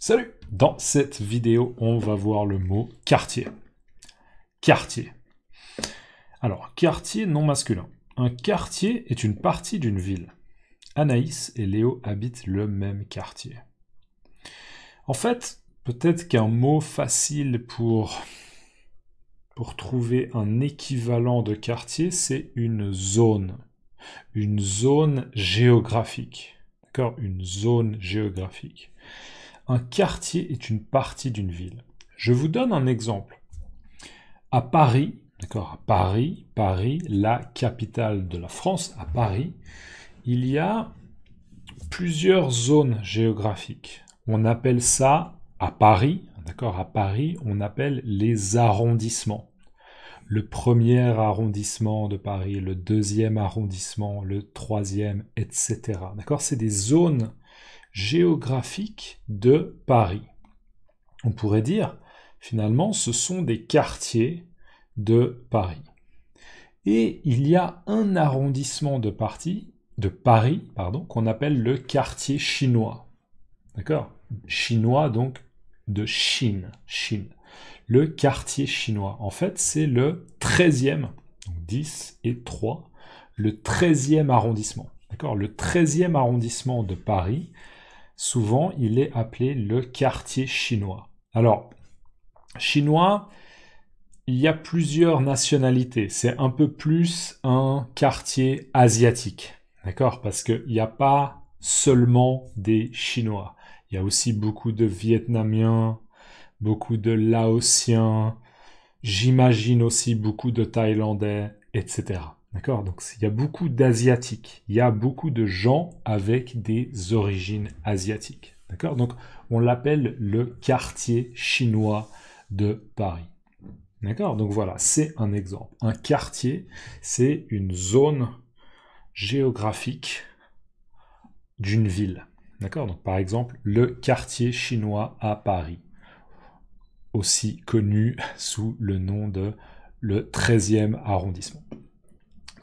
Salut! Dans cette vidéo, on va voir le mot quartier. Quartier. Alors, quartier non masculin. Un quartier est une partie d'une ville. Anaïs et Léo habitent le même quartier. En fait, peut-être qu'un mot facile pour trouver un équivalent de quartier, c'est une zone géographique. D'accord? Une zone géographique. Un quartier est une partie d'une ville. Je vous donne un exemple. À Paris, d'accord, à Paris, la capitale de la France, à Paris, il y a plusieurs zones géographiques. On appelle ça, à Paris, d'accord, à Paris, on appelle les arrondissements. Le premier arrondissement de Paris, le deuxième arrondissement, le troisième, etc. D'accord, c'est des zones géographiques de Paris. On pourrait dire, finalement, ce sont des quartiers de Paris. Et il y a un arrondissement de Paris, qu'on appelle le quartier chinois. D'accord? Chinois, donc, de Chine. Le quartier chinois. En fait, c'est le 13e, donc 10 et 3, le 13e arrondissement. D'accord? Le 13e arrondissement de Paris, souvent, il est appelé le quartier chinois. Alors, chinois, il y a plusieurs nationalités. C'est un peu plus un quartier asiatique. D'accord? Parce qu'il n'y a pas seulement des Chinois. Il y a aussi beaucoup de Vietnamiens, beaucoup de Laotiens, j'imagine aussi beaucoup de Thaïlandais, etc. D'accord? Donc il y a beaucoup d'Asiatiques. Il y a beaucoup de gens avec des origines asiatiques. D'accord? Donc on l'appelle le quartier chinois de Paris. D'accord? Donc voilà, c'est un exemple. Un quartier, c'est une zone géographique d'une ville. D'accord? Donc par exemple, le quartier chinois à Paris, aussi connu sous le nom de le 13e arrondissement.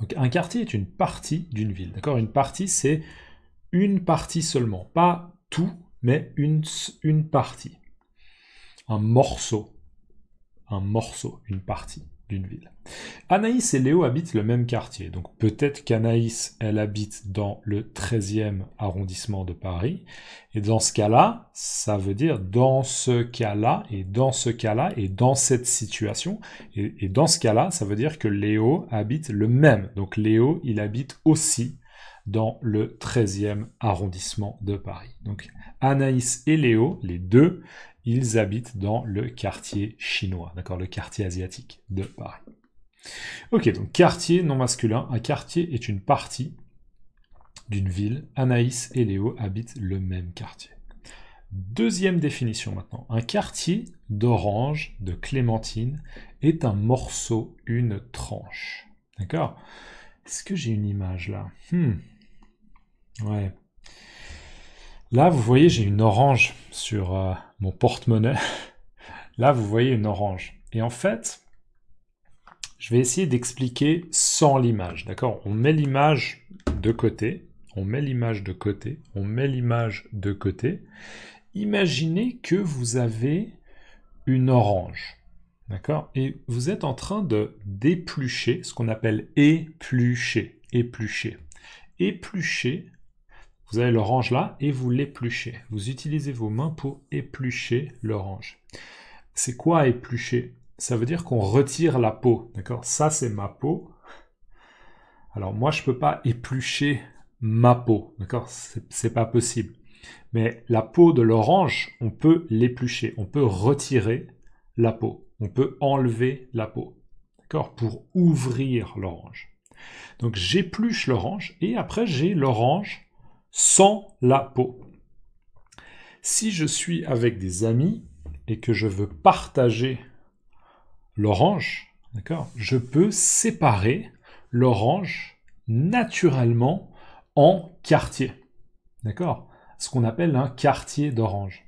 Donc un quartier est une partie d'une ville. D'accord? Une partie, c'est une partie seulement. Pas tout, mais une partie. Un morceau, une partie d'une ville. Anaïs et Léo habitent le même quartier. Donc peut-être qu'Anaïs, elle habite dans le 13e arrondissement de Paris. Et dans ce cas-là, ça veut dire dans ce cas-là, et dans ce cas-là, et dans cette situation. Et dans ce cas-là, ça veut dire que Léo habite le même. Donc Léo, il habite aussi dans le 13e arrondissement de Paris. Donc Anaïs et Léo, les deux, ils habitent dans le quartier chinois, d'accord, le quartier asiatique de Paris. Ok, donc quartier non masculin. Un quartier est une partie d'une ville. Anaïs et Léo habitent le même quartier. Deuxième définition maintenant. Un quartier d'orange, de clémentine, est un morceau, une tranche. D'accord? Est-ce que j'ai une image là? Ouais. Là, vous voyez, j'ai une orange sur mon porte-monnaie. Là, vous voyez une orange. Et en fait, je vais essayer d'expliquer sans l'image. D'accord? On met l'image de côté. On met l'image de côté. On met l'image de côté. Imaginez que vous avez une orange. D'accord? Et vous êtes en train de d'éplucher, ce qu'on appelle éplucher. Éplucher. Éplucher. Vous avez l'orange là et vous l'épluchez. Vous utilisez vos mains pour éplucher l'orange. C'est quoi éplucher? Ça veut dire qu'on retire la peau. D'accord? Ça, c'est ma peau. Alors moi, je ne peux pas éplucher ma peau. D'accord? C'est pas possible. Mais la peau de l'orange, on peut l'éplucher. On peut retirer la peau. On peut enlever la peau. D'accord? Pour ouvrir l'orange. Donc j'épluche l'orange et après j'ai l'orange sans la peau. Si je suis avec des amis et que je veux partager l'orange, d'accord, je peux séparer l'orange naturellement en quartiers. D'accord? Ce qu'on appelle un quartier d'orange.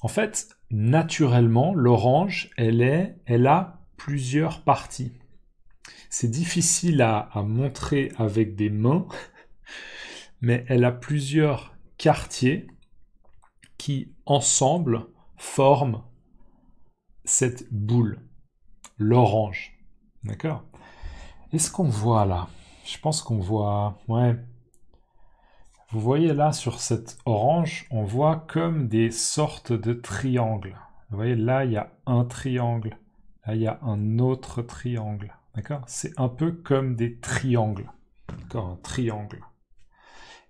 En fait, naturellement, l'orange, elle a plusieurs parties. C'est difficile à montrer avec des mains, mais elle a plusieurs quartiers qui, ensemble, forment cette boule, l'orange. D'accord? Est-ce qu'on voit là? Je pense qu'on voit... Ouais. Vous voyez là, sur cette orange, on voit comme des sortes de triangles. Vous voyez, là, il y a un triangle. Là, il y a un autre triangle. D'accord? C'est un peu comme des triangles. D'accord? Un triangle.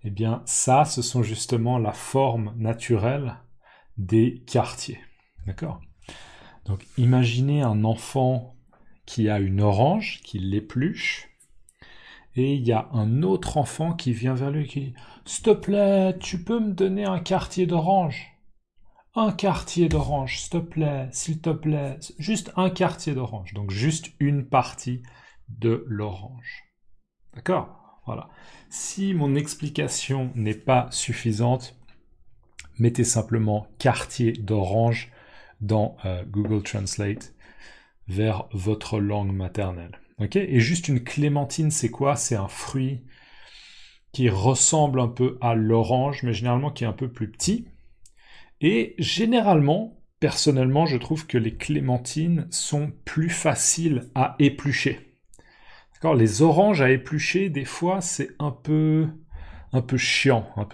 Eh bien, ça, ce sont justement la forme naturelle des quartiers. D'accord? Donc, imaginez un enfant qui a une orange, qui l'épluche, et il y a un autre enfant qui vient vers lui et qui dit « S'il te plaît, tu peux me donner un quartier d'orange? Un quartier d'orange, s'il te plaît, s'il te plaît. Juste un quartier d'orange. » Donc, juste une partie de l'orange. D'accord? Voilà. Si mon explication n'est pas suffisante, mettez simplement quartier d'orange dans Google Translate vers votre langue maternelle. Okay? Et juste une clémentine, c'est quoi? C'est un fruit qui ressemble un peu à l'orange, mais généralement qui est un peu plus petit. Et généralement, personnellement, je trouve que les clémentines sont plus faciles à éplucher. D'accord? Les oranges à éplucher, des fois, c'est un peu chiant, un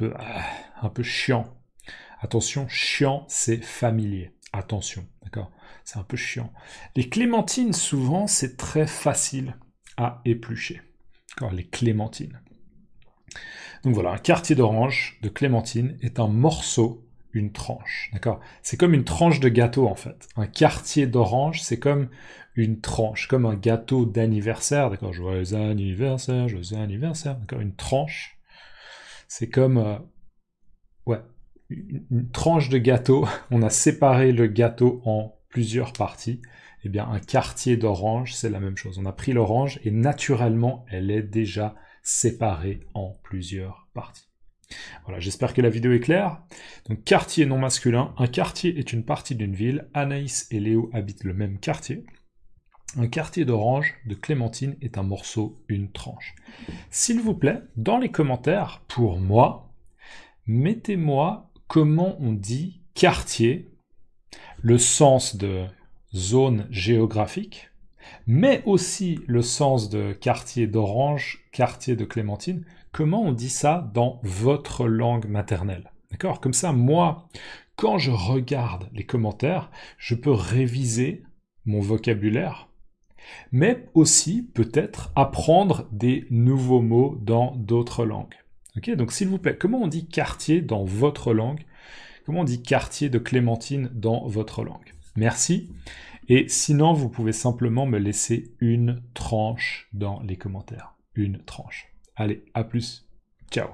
peu chiant. Attention, chiant, c'est familier. Attention, d'accord? C'est un peu chiant. Les clémentines, souvent, c'est très facile à éplucher. D'accord? Les clémentines. Donc voilà, un quartier d'orange de clémentine est un morceau, une tranche. D'accord? C'est comme une tranche de gâteau, en fait. Un quartier d'orange, c'est comme une tranche, comme un gâteau d'anniversaire. D'accord? Joyeux anniversaire, joyeux anniversaire. D'accord? Une tranche, c'est comme... ouais. Une tranche de gâteau, on a séparé le gâteau en plusieurs parties. Eh bien, un quartier d'orange, c'est la même chose. On a pris l'orange et naturellement, elle est déjà séparée en plusieurs parties. Voilà, j'espère que la vidéo est claire. Donc, quartier non masculin. Un quartier est une partie d'une ville. Anaïs et Léo habitent le même quartier. Un quartier d'orange de clémentine est un morceau, une tranche. S'il vous plaît, dans les commentaires, pour moi, mettez-moi comment on dit quartier, le sens de zone géographique, mais aussi le sens de quartier d'orange, quartier de clémentine. Comment on dit ça dans votre langue maternelle? D'accord? Comme ça, moi, quand je regarde les commentaires, je peux réviser mon vocabulaire, mais aussi peut-être apprendre des nouveaux mots dans d'autres langues. Okay, donc s'il vous plaît, comment on dit quartier dans votre langue? Comment on dit quartier de clémentine dans votre langue? Merci. Et sinon, vous pouvez simplement me laisser une tranche dans les commentaires. Une tranche. Allez, à plus. Ciao.